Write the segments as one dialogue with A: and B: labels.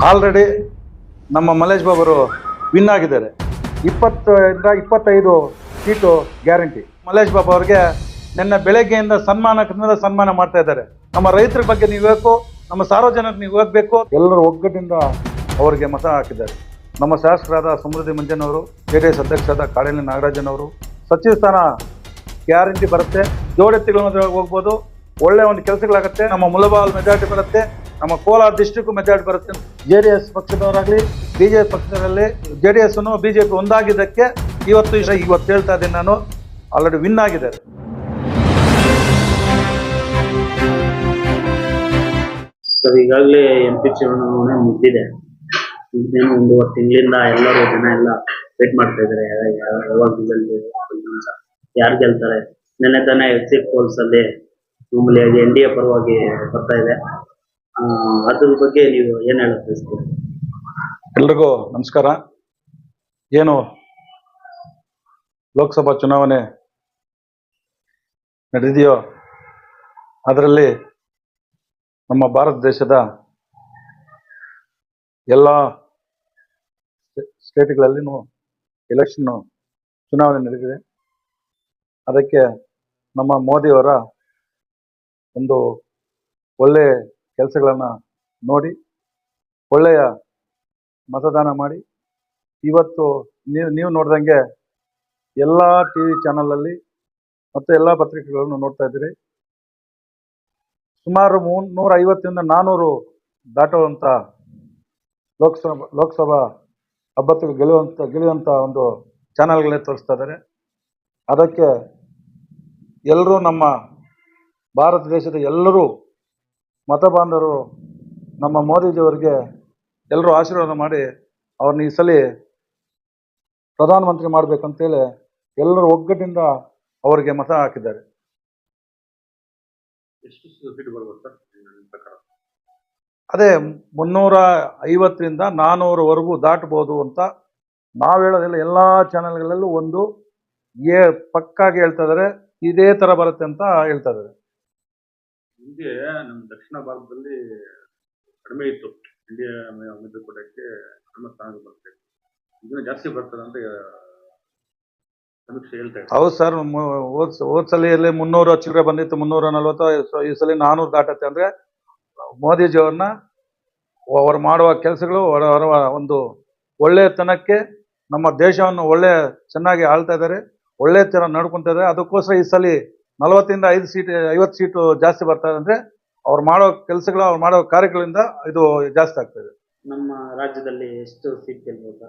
A: Already ನಮ್ಮ ಮಲ್ಲೇಶ್ ಬಾಬು ಅವರು win ಆಗಿದ್ದಾರೆ. 20 ಇಂದ 25 ಸೀಟು ಗ್ಯಾರಂಟಿ. ಮಲ್ಲೇಶ್ ಬಾಬು ಅವ್ರಿಗೆ ನಿನ್ನೆ ಬೆಳಗ್ಗೆಯಿಂದ ಸನ್ಮಾನ ಮಾಡ್ತಾ ಇದ್ದಾರೆ. ನಮ್ಮ ರೈತರ ಬಗ್ಗೆ ನೀವು ಬೇಕು, ನಮ್ಮ ಸಾರ್ವಜನಿಕರು ನೀವು ಹೋಗ್ಬೇಕು. ಎಲ್ಲರೂ ಒಗ್ಗಟ್ಟಿನಿಂದ ಅವರಿಗೆ ಮತ ಹಾಕಿದ್ದಾರೆ. ನಮ್ಮ ಶಾಸಕರಾದ ಸಮೃದ್ಧಿ ಮಂಜನವರು, JDS ಅಧ್ಯಕ್ಷರಾದ ಕಾಡೇನಿ ನಾಗರಾಜನವರು, ಸಚಿವ ಸ್ಥಾನ ಗ್ಯಾರಂಟಿ ಬರುತ್ತೆ. ಜೋಡೆತ್ತಿಗಳ ಹೋಗ್ಬೋದು, ಒಳ್ಳೆ ಒಂದು ಕೆಲಸಗಳಾಗುತ್ತೆ. ನಮ್ಮ ಮುಳಬಾಲ್ ಮೆಜಾರಿಟಿ ಬರುತ್ತೆ, ನಮ್ಮ ಕೋಲಾರ ಡಿಸ್ಟ್ರಿಕ್ಟ್ ಮೆಜಾರಿಟಿ ಬರುತ್ತೆ. JDS ಪಕ್ಷದವರಾಗಲಿ BJP ಪಕ್ಷದಲ್ಲಿ JDS BJP ಒಂದಾಗಿದ್ದಕ್ಕೆ ಇವತ್ತು ಹೇಳ್ತಾ ಇದ್ದೀನಿ, ನಾನು ಆಲ್ರೆಡಿ ವಿನ್ ಆಗಿದ್ದಾರೆ.
B: ಸರ್, ಈಗಾಗಲೇ MP ಚುನಾವಣೆ ಮುಗಿದಿದೆ. ಇನ್ನೇನು 1 ತಿಂಗಳಿಂದ ಎಲ್ಲರೂ ಜನ ಎಲ್ಲ ವೇಟ್ ಮಾಡ್ತಾ ಇದ್ದಾರೆ, ಯಾವಾಗ ಯಾರು ಗೆಲ್ತಾರೆ. ನೆನ್ನೆ ತಾನೇ ಎಕ್ಸಿಟ್ ಪೋಲ್ಸ್ ಅಲ್ಲಿ ಮಾಮೂಲಿಯಾಗಿ NDA ಪರವಾಗಿ ಬರ್ತಾ ಇದೆ. ಅದ್ರ ಬಗ್ಗೆ ನೀವು ಏನ್ ಹೇಳಕ್ ಬಯಸ್ತೀರಿ?
A: ಎಲ್ರಿಗೂ ನಮಸ್ಕಾರ. ಏನು ಲೋಕಸಭಾ ಚುನಾವಣೆ ನಡೆದಿದೆಯೋ ಅದರಲ್ಲಿ ನಮ್ಮ ಭಾರತ ದೇಶದ ಎಲ್ಲ ಸ್ಟೇಟ್ಗಳಲ್ಲಿನೂ ಚುನಾವಣೆ ನಡೆದಿದೆ. ಅದಕ್ಕೆ ನಮ್ಮ ಮೋದಿಯವರ ಒಂದು ಒಳ್ಳೆಯ ಕೆಲಸಗಳನ್ನು ನೋಡಿ ಒಳ್ಳೆಯ ಮತದಾನ ಮಾಡಿ ಇವತ್ತು ನೀವು ನೋಡ್ದಂಗೆ ಎಲ್ಲ TV ಚಾನಲಲ್ಲಿ ಮತ್ತು ಎಲ್ಲ ಪತ್ರಿಕೆಗಳನ್ನು ನೋಡ್ತಾ ಇದ್ದೀರಿ. ಸುಮಾರು 350 ಇಂದ 400 ದಾಟುವಂಥ ಲೋಕಸಭಾ ಅಭ್ಯರ್ಥಿಗಳು ಗೆಲ್ಲುವಂಥ ಒಂದು ಚಾನಲ್ಗಳೇ ತೋರಿಸ್ತಾ ಇದ್ದಾರೆ. ಅದಕ್ಕೆ ಎಲ್ಲರೂ ನಮ್ಮ ಭಾರತ ದೇಶದ ಎಲ್ಲರೂ ಮತ ಬಾಂಧವರು ನಮ್ಮ ಮೋದಿಜಿಯವರಿಗೆ ಎಲ್ಲರೂ ಆಶೀರ್ವಾದ ಮಾಡಿ ಅವ್ರನ್ನ ಈ ಸಲ ಪ್ರಧಾನಮಂತ್ರಿ ಮಾಡಬೇಕಂತೇಳಿ ಎಲ್ಲರೂ ಒಗ್ಗಟ್ಟಿನಿಂದ ಅವರಿಗೆ ಮತ ಹಾಕಿದ್ದಾರೆ.
B: ಎಷ್ಟು ಸೀಟ್ ಬರ್ಬೋದು ಸರ್ ಪ್ರಕಾರ?
A: ಅದೇ 350 ಇಂದ 400ವರೆಗೂ ದಾಟಬಹುದು ಅಂತ ನಾವು ಹೇಳೋದಿಲ್ಲ. ಎಲ್ಲ ಚಾನೆಲ್ಗಳಲ್ಲೂ ಒಂದು ಪಕ್ಕಾಗಿ ಹೇಳ್ತಾ ಇದ್ದಾರೆ, ಇದೇ ಥರ ಬರುತ್ತೆ ಅಂತ ಹೇಳ್ತಾ ಇದ್ದಾರೆ.
B: ಹಿಂದೆ ನಮ್ಮ ದಕ್ಷಿಣ ಭಾರತದಲ್ಲಿ ಕಡಿಮೆ ಇತ್ತು, ಇಂಡಿಯಾ ಮೈತ್ರಿಕೂಟಕ್ಕೆ ಕಡಿಮೆ ಸ್ಥಾನ ಬರ್ತದೆ, ಇದನ್ನ ಜಾಸ್ತಿ ಬರ್ತದೆ ಅಂತ ಸಮೀಕ್ಷೆ ಹೇಳ್ತಾ ಇದ್ದಾರೆ.
A: ಹೌದು ಸರ್, ಹೋದ್ ಸಲಿಯಲ್ಲಿ 300 ಚಿಲ್ಲರೆ ಬಂದಿತ್ತು, 340. ಈ ಸಲ 400 ದಾಟತ್ತೆ. ಅಂದರೆ ಮೋದಿಜಿಯವ್ರನ್ನ ಅವರು ಮಾಡುವ ಕೆಲಸಗಳು ಅವರ ಒಂದು ಒಳ್ಳೆಯತನಕ್ಕೆ ನಮ್ಮ ದೇಶವನ್ನು ಚೆನ್ನಾಗಿ ಆಳ್ತಾ ಇದ್ದಾರೆ, ಒಳ್ಳೆ ಥರ ನಡ್ಕೊತಾ ಇದ್ದಾರೆ. ಅದಕ್ಕೋಸ್ಕರ ಈ ಸಲ 40 ಇಂದ 50 ಸೀಟು ಜಾಸ್ತಿ ಬರ್ತಾರೆ. ಅಂದರೆ ಅವ್ರು ಮಾಡೋ ಕೆಲಸಗಳು, ಅವ್ರು ಮಾಡೋ ಕಾರ್ಯಗಳಿಂದ ಇದು ಜಾಸ್ತಿ ಆಗ್ತದೆ.
B: ನಮ್ಮ ರಾಜ್ಯದಲ್ಲಿ ಎಷ್ಟು ಸೀಟ್ ಗೆಲ್ಬೋದಾ?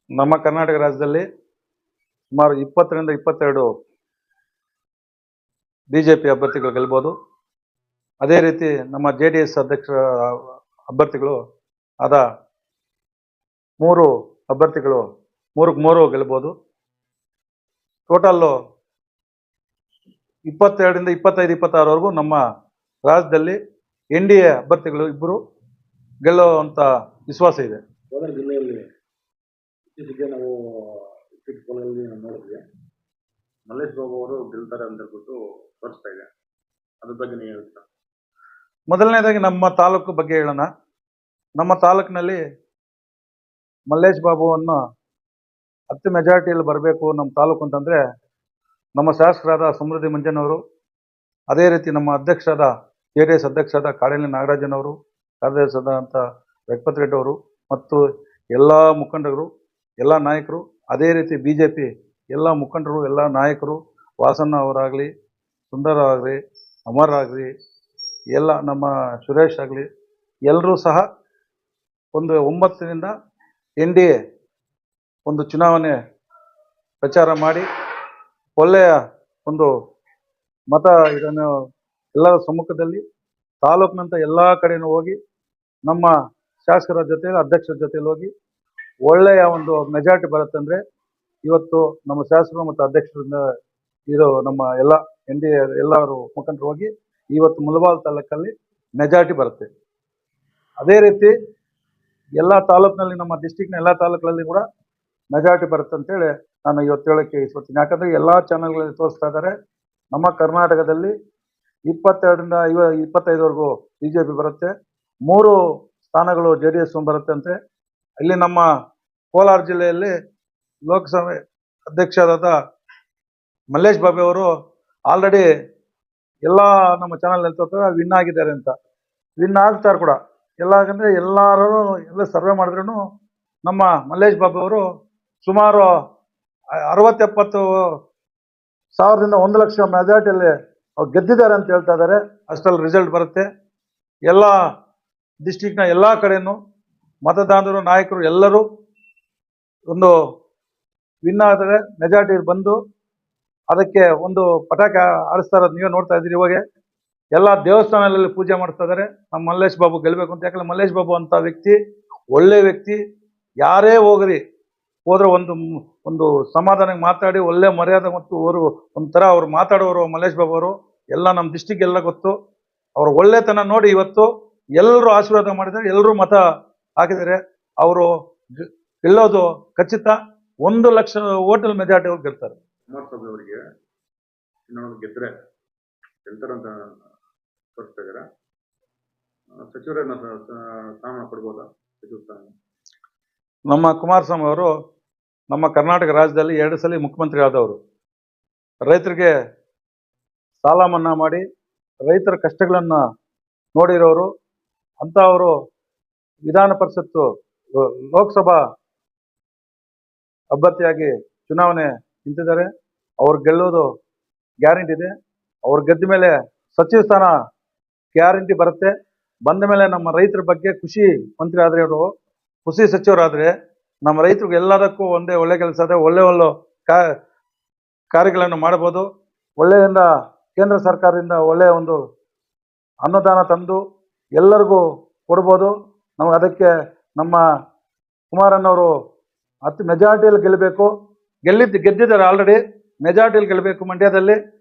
A: ನಮ್ಮ ಕರ್ನಾಟಕ ರಾಜ್ಯದಲ್ಲಿ ಸುಮಾರು 20 ರಿಂದ 22 BJP ಅಭ್ಯರ್ಥಿಗಳು ಗೆಲ್ಬೋದು. ಅದೇ ರೀತಿ ನಮ್ಮ JDS ಅಧ್ಯಕ್ಷರ ಅಭ್ಯರ್ಥಿಗಳು ಆದ 3 ಅಭ್ಯರ್ಥಿಗಳು 3 ಗೆಲ್ಬೋದು. ಟೋಟಲ್ಲು 22 ರಿಂದ 25, 26ವರೆಗೂ ನಮ್ಮ ರಾಜ್ಯದಲ್ಲಿ NDA ಅಭ್ಯರ್ಥಿಗಳು 2 ಗೆಲ್ಲುವಂಥ ವಿಶ್ವಾಸ ಇದೆ.
B: ಕೋಲಾರ ಜಿಲ್ಲೆಯಲ್ಲಿ ಇತ್ತೀಚೆಗೆ ನಾವು ಎಕ್ಸಿಟ್ ಪೋಲಲ್ಲಿ ನೋಡಿದ್ವಿ, ಮಲ್ಲೇಶ್ ಬಾಬು ಅವರು ಗೆಲ್ತಾರೆ ಅಂತ ಹೇಳ್ಬಿಟ್ಟು ತೋರಿಸ್ತಾ ಇದೆ. ಅದ್ರ ಬಗ್ಗೆ ನೀವು ಹೇಳ್ತೀರಾ?
A: ಮೊದಲನೇದಾಗಿ ನಮ್ಮ ತಾಲೂಕು ಬಗ್ಗೆ ಹೇಳೋಣ. ನಮ್ಮ ತಾಲೂಕಿನಲ್ಲಿ ಮಲ್ಲೇಶ್ ಬಾಬುವನ್ನು 10 ಮೆಜಾರಿಟಿಯಲ್ಲಿ ಬರಬೇಕು ನಮ್ಮ ತಾಲೂಕು ಅಂತಂದರೆ ನಮ್ಮ ಶಾಸಕರಾದ ಸಮೃದ್ಧಿ ಮಂಜನವರು, ಅದೇ ರೀತಿ ನಮ್ಮ ಅಧ್ಯಕ್ಷರಾದ JDS ಅಧ್ಯಕ್ಷರಾದ ಕಾಡೇನಿ ನಾಗರಾಜನವರು, ಕಾರ್ಯದರ್ಶಿಯಾದಂಥ ವೆಂಕಟ್ ರೆಡ್ಡಿ ಅವರು ಮತ್ತು ಎಲ್ಲ ಮುಖಂಡರು, ಎಲ್ಲ ನಾಯಕರು, ಅದೇ ರೀತಿ BJP ಎಲ್ಲ ಮುಖಂಡರು, ಎಲ್ಲ ನಾಯಕರು, ವಾಸಣ್ಣ ಅವರಾಗಲಿ, ಸುಂದರ ಆಗಲಿ, ಅಮರ್ ಆಗಲಿ, ಎಲ್ಲ ನಮ್ಮ ಸುರೇಶ್ ಆಗಲಿ, ಎಲ್ಲರೂ ಸಹ ಒಂದು 9 ರಿಂದ NDA ಒಂದು ಚುನಾವಣೆ ಪ್ರಚಾರ ಮಾಡಿ ಒಳ್ಳೆಯ ಒಂದು ಮತ ಇದನ್ನು ಎಲ್ಲರ ಸಮ್ಮುಖದಲ್ಲಿ ತಾಲೂಕಿನಂತ ಎಲ್ಲ ಕಡೆಯೂ ಹೋಗಿ ನಮ್ಮ ಶಾಸಕರ ಜೊತೆ, ಅಧ್ಯಕ್ಷರ ಜೊತೆಯಲ್ಲಿ ಹೋಗಿ ಒಳ್ಳೆಯ ಒಂದು ಮೆಜಾರಿಟಿ ಬರುತ್ತಂದರೆ ಇವತ್ತು ನಮ್ಮ ಶಾಸಕರು ಮತ್ತು ಅಧ್ಯಕ್ಷರಿಂದ ನಮ್ಮ ಎಲ್ಲ NDA ಎಲ್ಲರೂ ಮುಖಂಡರು ಹೋಗಿ ಇವತ್ತು ಮುಳಬಾಲ್ ತಾಲೂಕಲ್ಲಿ ಮೆಜಾರಿಟಿ ಬರುತ್ತೆ. ಅದೇ ರೀತಿ ಎಲ್ಲ ತಾಲೂಕಿನಲ್ಲಿ, ನಮ್ಮ ಡಿಸ್ಟಿಕ್ನ ಎಲ್ಲ ತಾಲೂಕಲ್ಲಿ ಕೂಡ ಮೆಜಾರಿಟಿ ಬರುತ್ತೆ ಅಂತೇಳಿ ನಾನು ಇವತ್ತು ಹೇಳೋಕ್ಕೆ ಇಷ್ಟಪಡ್ತೀನಿ. ಯಾಕಂದರೆ ಎಲ್ಲ ಚಾನಲ್ಗಳಲ್ಲಿ ತೋರಿಸ್ತಾ ಇದ್ದಾರೆ, ನಮ್ಮ ಕರ್ನಾಟಕದಲ್ಲಿ 22 ರಿಂದ 25ವರೆಗೂ BJP ಬರುತ್ತೆ, 3 ಸ್ಥಾನಗಳು JDS ಬರುತ್ತಂತೆ. ಇಲ್ಲಿ ನಮ್ಮ ಕೋಲಾರ ಜಿಲ್ಲೆಯಲ್ಲಿ ಲೋಕಸಭೆ ಅಧ್ಯಕ್ಷರಾದ ಮಲ್ಲೇಶ್ ಬಾಬು ಅವರು ಆಲ್ರೆಡಿ ಎಲ್ಲ ನಮ್ಮ ಚಾನಲ್ ಹೇಳ್ತಾರೆ ವಿನ್ ಆಗಿದ್ದಾರೆ ಅಂತ. ವಿನ್ ಆಗ್ತಾರೆ ಕೂಡ ಎಲ್ಲಾಗಂದ್ರೆ ಎಲ್ಲರೂ ಎಲ್ಲ ಸರ್ವೆ ಮಾಡಿದ್ರು ನಮ್ಮ ಮಲ್ಲೇಶ್ ಬಾಬು ಅವರು ಸುಮಾರು 60-70 ಸಾವಿರದಿಂದ 1 ಲಕ್ಷ ಮೆಜಾರಿಟಿಯಲ್ಲಿ ಅವ್ರು ಗೆದ್ದಿದ್ದಾರೆ ಅಂತ ಹೇಳ್ತಾ ಇದ್ದಾರೆ. ಅಷ್ಟರಲ್ಲಿ ರಿಸಲ್ಟ್ ಬರುತ್ತೆ. ಎಲ್ಲ ಡಿಸ್ಟಿಕ್ನ ಎಲ್ಲ ಕಡೆನೂ ಮತದಾರರು ನಾಯಕರು ಎಲ್ಲರೂ ಒಂದು ವಿನ್ ಆದರೆ ಮೆಜಾರಿಟಿ ಬಂದು ಅದಕ್ಕೆ ಒಂದು ಪಟಾಕಿ ಆಡಿಸ್ತಾ ಇರೋದು ನೀವೇ ನೋಡ್ತಾ ಇದ್ದೀರಿ. ಇವಾಗ ಎಲ್ಲ ದೇವಸ್ಥಾನಗಳಲ್ಲಿ ಪೂಜೆ ಮಾಡ್ತಾ ಇದ್ದಾರೆ ನಮ್ಮ ಮಲ್ಲೇಶ್ ಬಾಬು ಗೆಲ್ಲಬೇಕು ಅಂತ. ಯಾಕಂದ್ರೆ ಮಲ್ಲೇಶ್ ಬಾಬು ಅಂತ ವ್ಯಕ್ತಿ ಒಳ್ಳೆ ವ್ಯಕ್ತಿ. ಯಾರೇ ಹೋಗ್ರಿ ಹೋದ್ರೆ ಒಂದು ಸಮಾಧಾನ ಮಾತಾಡಿ ಒಳ್ಳೆ ಮರ್ಯಾದೆ ಮತ್ತು ಅವರು ಒಂಥರ ಅವ್ರು ಮಾತಾಡೋರು ಮಲ್ಲೇಶ್ ಬಾಬು ಅವರು. ಎಲ್ಲ ನಮ್ಮ ಡಿಸ್ಟಿಕ್ ಎಲ್ಲ ಗೊತ್ತು. ಅವ್ರ ಒಳ್ಳೆತನ ನೋಡಿ ಇವತ್ತು ಎಲ್ಲರೂ ಆಶೀರ್ವಾದ ಮಾಡಿದ್ದಾರೆ, ಎಲ್ಲರೂ ಮತ ಹಾಕಿದ್ದಾರೆ. ಅವರು ಗೆಲ್ಲೋದು ಖಚಿತ. 1 ಲಕ್ಷ ಓಟಲ್ ಮೆಜಾರಿಟಿ ಅವ್ರು ಗೆಲ್ತಾರೆ.
C: ಕುಮಾರಸ್ವಾಮಿ ಅವರಿಗೆ ಚುನಾವಣೆ ಗೆದ್ದರೆ ಗೆಲ್ತಾರಂತ ತೋರಿಸ್ತಾ ಇದ್ದಾರೆ. ಸಚಿವರನ್ನ ಸ್ಥಾನ ಕೊಡ್ಬೋದಾ? ಸಚಿವ ಸ್ಥಾನ
A: ನಮ್ಮ ಕುಮಾರಸ್ವಾಮಿ ಅವರು ನಮ್ಮ ಕರ್ನಾಟಕ ರಾಜ್ಯದಲ್ಲಿ 2 ಸಲ ಮುಖ್ಯಮಂತ್ರಿ ಆದವರು. ರೈತರಿಗೆ ಸಾಲ ಮನ್ನಾ ಮಾಡಿ ರೈತರ ಕಷ್ಟಗಳನ್ನ ನೋಡಿರೋರು ಅಂತ. ಅವರು ವಿಧಾನ ಪರಿಷತ್ತು ಲೋಕಸಭಾ ಅಭ್ಯರ್ಥಿಯಾಗಿ ಚುನಾವಣೆ ನಿಂತಿದ್ದಾರೆ. ಅವ್ರು ಗೆಲ್ಲೋದು ಗ್ಯಾರಂಟಿ ಇದೆ. ಅವ್ರು ಗೆದ್ದ ಮೇಲೆ ಸಚಿವ ಸ್ಥಾನ ಗ್ಯಾರಂಟಿ ಬರುತ್ತೆ. ಬಂದ ಮೇಲೆ ನಮ್ಮ ರೈತರ ಬಗ್ಗೆ ಖುಷಿ ಮಂತ್ರಿ ಆದ್ರೆ ಅವರು ಖುಷಿ ಸಚಿವರಾದ್ರೆ ನಮ್ಮ ರೈತರಿಗೆ ಎಲ್ಲದಕ್ಕೂ ಒಳ್ಳೆ ಕೆಲಸ ಇದೆ. ಒಳ್ಳೆ ಕಾರ್ಯಗಳನ್ನು ಮಾಡಬಹುದು. ಒಳ್ಳೆಯಿಂದ ಕೇಂದ್ರ ಸರ್ಕಾರದಿಂದ ಒಳ್ಳೆಯ ಒಂದು ಅನುದಾನ ತಂದು ಎಲ್ಲರಿಗೂ ಕೊಡ್ಬೋದು. ನಮಗೆ ಅದಕ್ಕೆ ನಮ್ಮ ಕುಮಾರಣ್ಣವರು ಮೆಜಾರಿಟಿಯಲ್ಲಿ ಗೆಲ್ಲಬೇಕು. ಗೆದ್ದಿದ್ದಾರೆ ಆಲ್ರೆಡಿ. ಮೆಜಾರಿಟಿಯಲ್ಲಿ ಗೆಲ್ಲಬೇಕು. ಮಂಡ್ಯದಲ್ಲಿ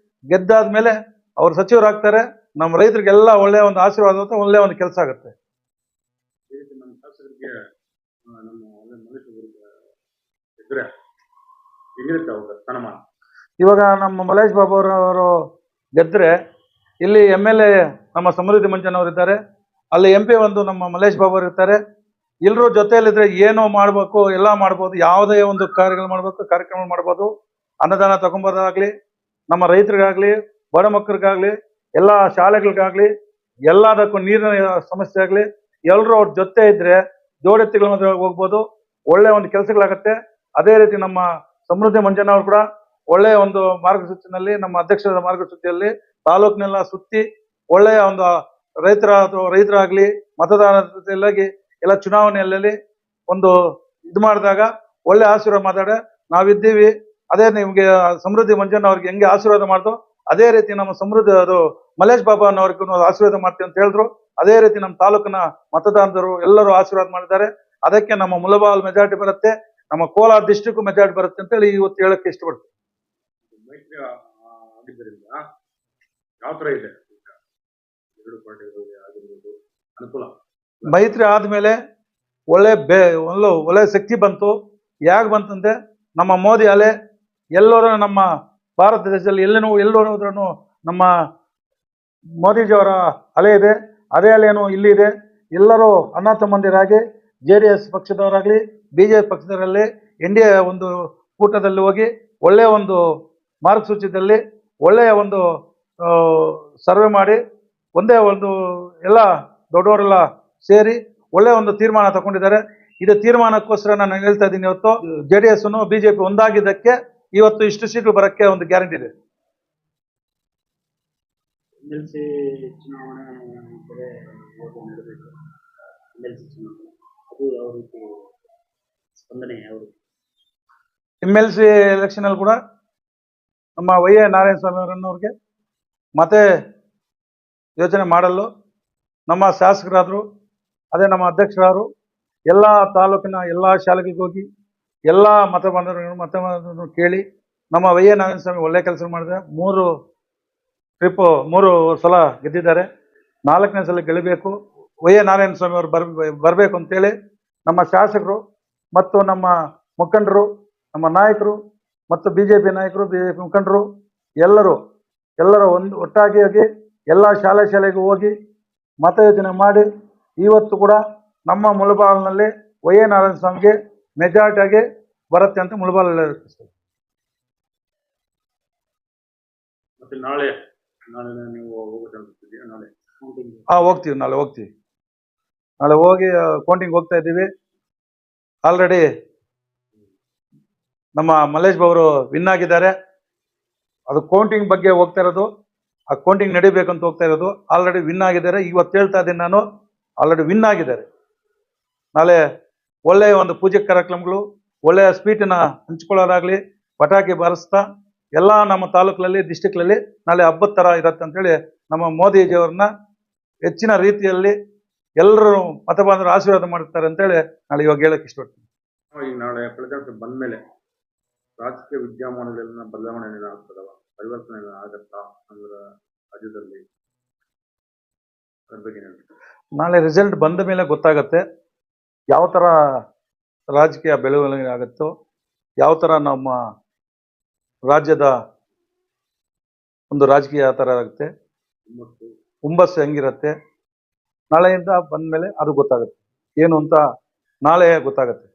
A: ಗೆದ್ದಾದ್ಮೇಲೆ ಅವ್ರು ಸಚಿವರಾಗ್ತಾರೆ. ನಮ್ಮ ರೈತರಿಗೆಲ್ಲ ಒಳ್ಳೆಯ ಒಂದು ಆಶೀರ್ವಾದ ಆಗುತ್ತೆ, ಒಳ್ಳೆಯ ಒಂದು ಕೆಲಸ ಆಗುತ್ತೆ.
C: ನಮ್ಮ ಶಾಸಕರಿಗೆ ನಮ್ಮ ಮನುಷ್ಯ ಇದ್ರೆ ಹೆಂಗಿರುತ್ತೆ ಅವ್ರ ಸ್ಥಾನಮಾನ?
A: ಇವಾಗ ನಮ್ಮ ಮಲ್ಲೇಶ್ ಬಾಬು ಅವರು ಗೆದ್ದರೆ ಇಲ್ಲಿ MLA ನಮ್ಮ ಸಮೃದ್ಧಿ ಮಂಜನವರು ಇದ್ದಾರೆ. ಅಲ್ಲಿ MP ಒಂದು ನಮ್ಮ ಮಲ್ಲೇಶ್ ಬಾಬು ಅವರು ಇರ್ತಾರೆ. ಎಲ್ಲರೂ ಜೊತೆಯಲ್ಲಿದ್ರೆ ಏನೋ ಮಾಡ್ಬೇಕು, ಎಲ್ಲ ಮಾಡ್ಬೋದು. ಯಾವುದೇ ಒಂದು ಕಾರ್ಯಗಳು ಮಾಡ್ಬೇಕು, ಕಾರ್ಯಕ್ರಮ ಮಾಡ್ಬೋದು. ಅನ್ನದಾನ ತಗೊಂಬೋದಾಗ್ಲಿ, ನಮ್ಮ ರೈತರಿಗಾಗ್ಲಿ, ಬಡ ಮಕ್ಕಳಿಗಾಗ್ಲಿ, ಎಲ್ಲ ಶಾಲೆಗಳಿಗಾಗ್ಲಿ, ಎಲ್ಲದಕ್ಕೂ ನೀರಿನ ಸಮಸ್ಯೆ ಆಗಲಿ, ಎಲ್ಲರೂ ಅವ್ರ ಜೊತೆ ಇದ್ರೆ ಜೋಡೆತ್ತಿಗಳ ಮದುವೆ ಹೋಗ್ಬೋದು. ಒಳ್ಳೆ ಒಂದು ಕೆಲಸಗಳಾಗತ್ತೆ. ಅದೇ ರೀತಿ ನಮ್ಮ ಸಮೃದ್ಧಿ ಮಂಜನವರು ಕೂಡ ಒಳ್ಳೆಯ ಒಂದು ಮಾರ್ಗಸೂಚಿನಲ್ಲಿ, ನಮ್ಮ ಅಧ್ಯಕ್ಷರ ಮಾರ್ಗಸೂಚಿಯಲ್ಲಿ ತಾಲೂಕಿನೆಲ್ಲ ಸುತ್ತಿ ಒಳ್ಳೆಯ ಒಂದು ರೈತರಾಗ್ಲಿ ಮತದಾರರಿಗೆ ಎಲ್ಲ ಚುನಾವಣೆಯಲ್ಲಿ ಒಂದು ಇದು ಮಾಡಿದಾಗ ಒಳ್ಳೆ ಆಶೀರ್ವಾದ ಮಾತಾಡ ನಾವಿದ್ದೀವಿ. ಅದೇ ನಿಮ್ಗೆ ಸಮೃದ್ಧಿ ಮಂಜಣ್ಣ ಅವ್ರಿಗೆ ಹೆಂಗೆ ಆಶೀರ್ವಾದ ಮಾಡ್ದೋ ಅದೇ ರೀತಿ ನಮ್ಮ ಸಮೃದ್ಧಿ ಅದು ಮಲ್ಲೇಶ್ ಬಾಬು ಅನ್ನೋರ್ಗು ಆಶೀರ್ವಾದ ಮಾಡ್ತೀವಿ ಅಂತ ಹೇಳಿದ್ರು. ಅದೇ ರೀತಿ ನಮ್ಮ ತಾಲೂಕಿನ ಮತದಾರರು ಎಲ್ಲರೂ ಆಶೀರ್ವಾದ ಮಾಡಿದ್ದಾರೆ. ಅದಕ್ಕೆ ನಮ್ಮ ಮುಳಬಾಲ್ ಮೆಜಾರಿಟಿ ಬರುತ್ತೆ, ನಮ್ಮ ಕೋಲಾರ ಡಿಸ್ಟಿಕ್ ಮೆಜಾರಿಟಿ ಬರುತ್ತೆ ಅಂತೇಳಿ ಇವತ್ತು ಹೇಳಕ್ಕೆ ಇಷ್ಟಪಡ್ತೀನಿ.
C: ಮೈತ್ರಿ ಆಗಿದ್ದರಿಂದ ಯಾವ ತರ ಇದೆ ಎರಡು ಪಾರ್ಟಿಗಳು ಆಗಿರ್ಬೋದು ಅನುಕೂಲ?
A: ಮೈತ್ರಿ ಆದ್ಮೇಲೆ ಒಳ್ಳೆ ಶಕ್ತಿ ಬಂತು. ಯಾಕೆ ಬಂತಂದ್ರೆ ನಮ್ಮ ಮೋದಿ ಅಲೆ ಎಲ್ಲರೂ ನಮ್ಮ ಭಾರತ ದೇಶದಲ್ಲಿ ಎಲ್ಲೋದ್ರೂ ನಮ್ಮ ಮೋದಿಜಿಯವರ ಅಲೆ ಇದೆ. ಅದೇ ಅಲೆಯನ್ನು ಇಲ್ಲಿ ಇದೆ. ಎಲ್ಲರೂ ಅಣ್ಣ ತಮ್ಮಂದಿರಾಗಿ JDS ಪಕ್ಷದವರಾಗಲಿ BJP ಪಕ್ಷದವರಲ್ಲಿ NDA ಒಂದು ಕೂಟದಲ್ಲಿ ಹೋಗಿ ಒಳ್ಳೆಯ ಒಂದು ಮಾರ್ಗಸೂಚಿಯಲ್ಲಿ ಒಳ್ಳೆಯ ಒಂದು ಸರ್ವೆ ಮಾಡಿ ಒಂದೇ ಒಂದು ಎಲ್ಲ ದೊಡ್ಡವರೆಲ್ಲ ಸೇರಿ ಒಳ್ಳೆಯ ಒಂದು ತೀರ್ಮಾನ ತಗೊಂಡಿದ್ದಾರೆ. ಇದು ತೀರ್ಮಾನಕ್ಕೋಸ್ಕರ ನಾನು ಹೇಳ್ತಾ ಇದ್ದೀನಿ. ಇವತ್ತು JDS BJP ಒಂದಾಗಿದ್ದಕ್ಕೆ ಇವತ್ತು ಇಷ್ಟು ಸೀಟು ಬರಕ್ಕೆ ಒಂದು ಗ್ಯಾರಂಟಿ ಇದೆ.
B: MLC ಚುನಾವಣೆ ಕಡೆ ನಡೆದಿದೆ. MLC ಚುನಾವಣೆ ಅದು ಯಾವ ರೀತಿ ಸ್ಪಂದನೆ ಯಾವ ರೀತಿ?
A: MLC ಎಲೆಕ್ಷನ್ ಅಲ್ಲಿ ಕೂಡ ನಮ್ಮ ವೈ.ಎ. ನಾರಾಯಣ ಸ್ವಾಮಿ ಅವರನ್ನವ್ರಿಗೆ ಮತ್ತೆ ಯೋಚನೆ ಮಾಡಲು ನಮ್ಮ ಶಾಸಕರಾದರು, ಅದೇ ನಮ್ಮ ಅಧ್ಯಕ್ಷರಾದರು ಎಲ್ಲ ತಾಲೂಕಿನ ಎಲ್ಲ ಶಾಲೆಗಳಿಗೆ ಹೋಗಿ ಎಲ್ಲ ಮತದಾರರನ್ನು ಕೇಳಿ ನಮ್ಮ ವೈ.ಎ. ನಾರಾಯಣ ಸ್ವಾಮಿ ಒಳ್ಳೆ ಕೆಲಸ ಮಾಡಿದ್ರೆ 3 ಸಲ ಗೆದ್ದಿದ್ದಾರೆ. 4ನೇ ಸಲ ಗೆಲ್ಲಬೇಕು. ವೈ.ಎ. ನಾರಾಯಣ ಸ್ವಾಮಿ ಅವರು ಬರಬೇಕು ಅಂತೇಳಿ ನಮ್ಮ ಶಾಸಕರು ಮತ್ತು ನಮ್ಮ ಮುಖಂಡರು, ನಮ್ಮ ನಾಯಕರು ಮತ್ತು BJP ನಾಯಕರು, BJP ಮುಖಂಡರು ಎಲ್ಲರೂ ಒಟ್ಟಾಗಿ ಹೋಗಿ ಎಲ್ಲ ಶಾಲೆಗೆ ಹೋಗಿ ಮತಯೋಚನೆ ಮಾಡಿ ಇವತ್ತು ಕೂಡ ನಮ್ಮ ಮುಳಬಾಲ್ನಲ್ಲಿ ವೈ ಎ ನಾರಾಯಣ ಸ್ವಾಮಿಗೆ ಮೆಜಾರಿಟಿಯಾಗಿ ಬರುತ್ತೆ ಅಂತ ಮುಳಬಾಲ್
C: ಮತ್ತೆ ನಾಳೆ ನೀವು ಹೋಗ್ಬೇಕಂತಿದ್ದೀರಾ? ನಾಳೆ
A: ಹೋಗ್ತೀವಿ, ನಾಳೆ ಹೋಗ್ತೀವಿ. ನಾಳೆ ಹೋಗಿ ಕೌಂಟಿಂಗ್ ಹೋಗ್ತಾ ಇದ್ದೀವಿ. ಆಲ್ರೆಡಿ ನಮ್ಮ ಮಲ್ಲೇಶ್ ಬಾಬು ಅವರು ವಿನ್ ಆಗಿದ್ದಾರೆ. ಅದು ಕೌಂಟಿಂಗ್ ಬಗ್ಗೆ ಹೋಗ್ತಾ ಇರೋದು, ಆ ಕೌಂಟಿಂಗ್ ನಡಿಬೇಕಂತ ಹೋಗ್ತಾ ಇರೋದು. ಆಲ್ರೆಡಿ ವಿನ್ ಆಗಿದ್ದಾರೆ. ಇವತ್ತು ಹೇಳ್ತಾ ಇದ್ದೀನಿ ನಾನು, ಆಲ್ರೆಡಿ ವಿನ್ ಆಗಿದ್ದಾರೆ. ನಾಳೆ ಒಳ್ಳೆಯ ಒಂದು ಪೂಜೆ ಕಾರ್ಯಕ್ರಮಗಳು, ಒಳ್ಳೆಯ ಸ್ವೀಟನ್ನ ಹಂಚ್ಕೊಳ್ಳೋದಾಗ್ಲಿ, ಪಟಾಕಿ ಬಾರಿಸ್ತಾ ಎಲ್ಲ ನಮ್ಮ ತಾಲೂಕಲ್ಲಿ ಡಿಸ್ಟಿಕ್ಗಳಲ್ಲಿ ನಾಳೆ ಹಬ್ಬದ ಥರ ಇರತ್ತೆ ಅಂತೇಳಿ ನಮ್ಮ ಮೋದಿಜಿಯವ್ರನ್ನ ಹೆಚ್ಚಿನ ರೀತಿಯಲ್ಲಿ ಎಲ್ಲರೂ ಮತಬಾಂಧವರು ಆಶೀರ್ವಾದ ಮಾಡ್ತಾರೆ ಅಂತೇಳಿ ನಾಳೆ ಇವಾಗ ಹೇಳಕ್ಕೆ ಇಷ್ಟಪಡ್ತೀನಿ.
C: ಈಗ ನಾಳೆ ಫಲಿತಾಂಶ ಬಂದ್ಮೇಲೆ ರಾಜಕೀಯ ವಿದ್ಯಮಾನಗಳನ್ನ ಬದಲಾವಣೆ ಆಗ್ತದವ, ಪರಿವರ್ತನೆ ಆಗತ್ತಾ ಅಂದ್ರೆ ರಾಜ್ಯದಲ್ಲಿ? ಅದ್ರ ಬಗ್ಗೆ ಏನು ಹೇಳ್ತೀರಾ?
A: ನಾಳೆ ರಿಸಲ್ಟ್ ಬಂದ ಮೇಲೆ ಗೊತ್ತಾಗತ್ತೆ ಯಾವ ಥರ ರಾಜಕೀಯ ಬೆಳವಣಿಗೆ ಆಗುತ್ತೋ, ಯಾವ ಥರ ನಮ್ಮ ರಾಜ್ಯದ ಒಂದು ರಾಜಕೀಯ ಯಾವ ಥರ ಆಗುತ್ತೆ, ಹುಮ್ಮಸ್ಸು ಹೆಂಗಿರುತ್ತೆ. ನಾಳೆಯಿಂದ ಬಂದ ಮೇಲೆ ಅದು ಗೊತ್ತಾಗುತ್ತೆ, ಏನು ಅಂತ ನಾಳೆ ಗೊತ್ತಾಗುತ್ತೆ.